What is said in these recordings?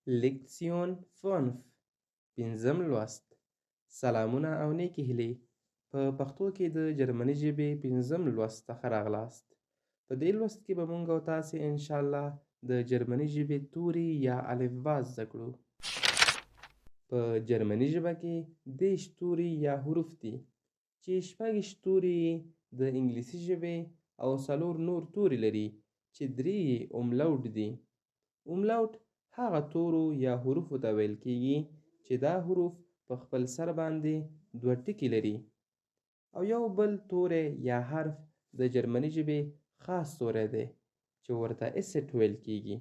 لیکسیون 5 پنځم لوست سلامونه او نیکې هیلې په پښتو کې د جرمني ژبې پنځم لوست څخه راغلاست. په دې لوست کې به موږ او تاسې انشاءالله د جرمني ژبې توري یا الفبا زده کړو. په جرمني ژبه کې 10 توري یا حروف دي چې 6 توري د انګلیسي ژبې او 4 نور توري لري چې 3 اوملاوټ دي. اوملاوټ هغه تورو یا حروفو ته ویل کېږي چې دا حروف په خپل سر باندې 2 ټکي لري او یو بل توری یا حرف د جرمني ژبې خاص توری دی چې ورته اسټ ویل کېږي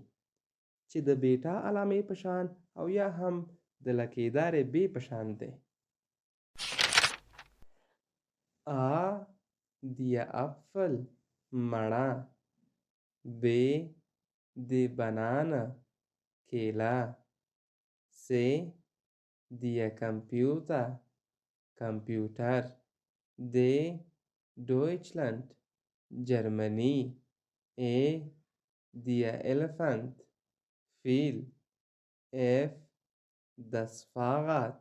چې د بیټا علامې په شان او یا هم د لکېدارې ب په شان دی. A der Apfel مڼه B die Banane کیله C der Computer کمپیوټر D Deutschland جرمني E der Elefant فیل F das Fahrrad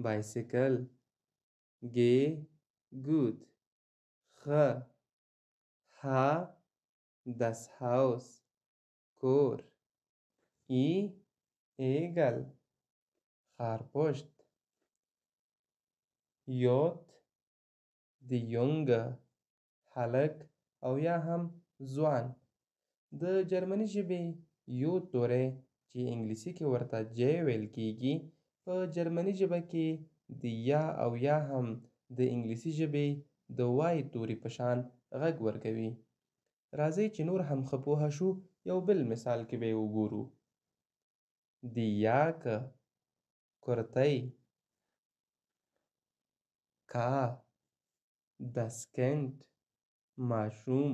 بایسکل G gut H das Haus کور I ایگل خرپشت J die Junge هلک او یا هم ځوان. د جرمني ژبې یو توری چې انګلیسي کې ورته جی ویل کېږي په جرمني ژبه کې د یا او یا هم د انګلیسي ژبې د وای توري په شان غږ ورکوي. راځئ چې نور هم ښه پوه شو. یو بل مثال کې به یې وګورو. Die Jacke کرتۍ K das Kind ماشوم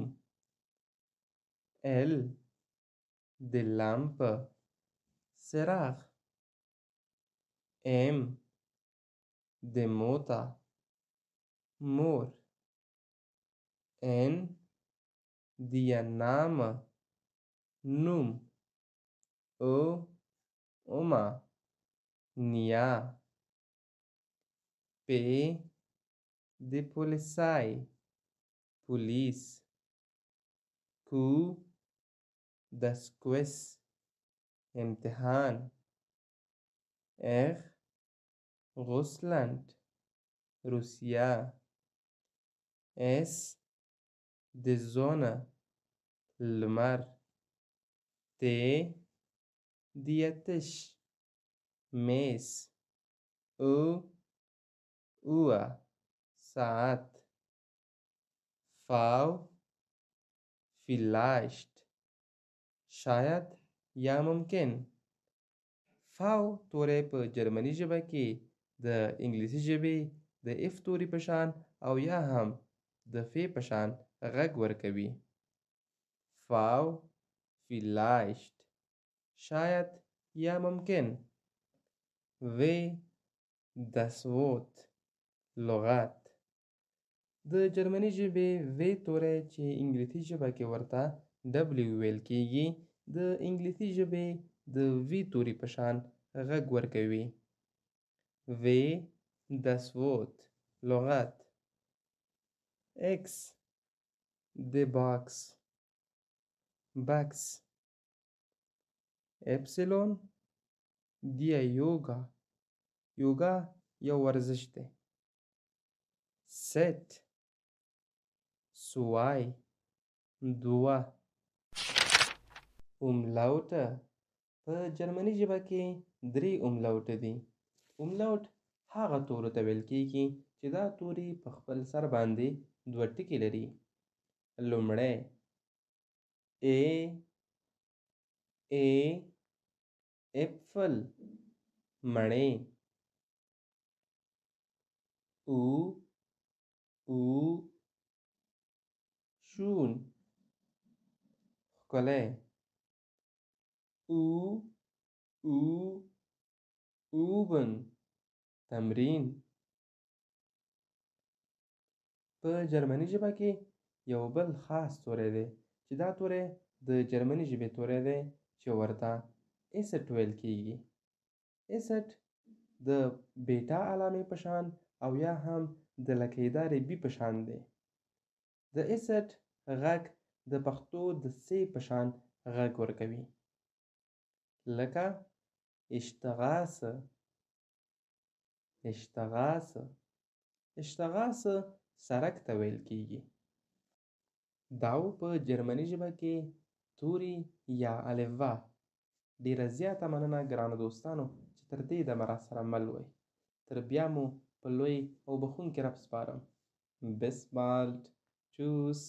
L die Lampe څراغ M die Mutter مور N der Name نوم O Oma نیا P die Polizei پولیس Q das Quiz امتحان R Russland روسیه S die Sonne لمر T der Tisch میز O Uhr ساعت V vielleicht شاید یا ممکن. فاو توری په جرمني ژبه کې د انګلیسي ژبې د اف توري په شان او یا هم د فی په شان غږ ورکوي. فاو vielleicht شاید یا ممکن. و das Wort لغت د جرمني ژبې و توری چې انګلیسي ژبه کې ورته ډبلیو ویل کېږي د انګلیسي ژبې د وی توري په شان غږ ورکوي. و das Wort لغت X die Box بکس Epsilon der Yoga یوگا یو ورزش دی. Set zwei دوه. اوملاوټه په جرمني ژبه کې 3 اوملاوټه دي. اوملاوټ هغه تورو ته ویل کېږي چې دا توري په خپل سر باندې 2 ټکي لري. لومړی A Äpfel مڼې او schön ښکلی üben تمرین. په جرمني ژبه کې یو بل خاص توری دی چې دا توری د جرمني ژبې توری دی چې ورته اسټ ویل کیږي. اسټ د بیټا علامې په شان او یا هم د لکهدارې بي په شان دی. د اسټ غږ د پښتو د سې په شان غږ ورکوي، لکه اشتغاسه، اشتغاسه. اشتغاسه سړک ته ویل کیږي. دا و په جرمني ژبه کې توري یا الفبا. ډیره زیاته مننه ګرانو دوستانو چې تر دې دمه راسره مل وئ. تر بیا مو په لوی او بخښونکي رب سپارم. بس بالد. چوس.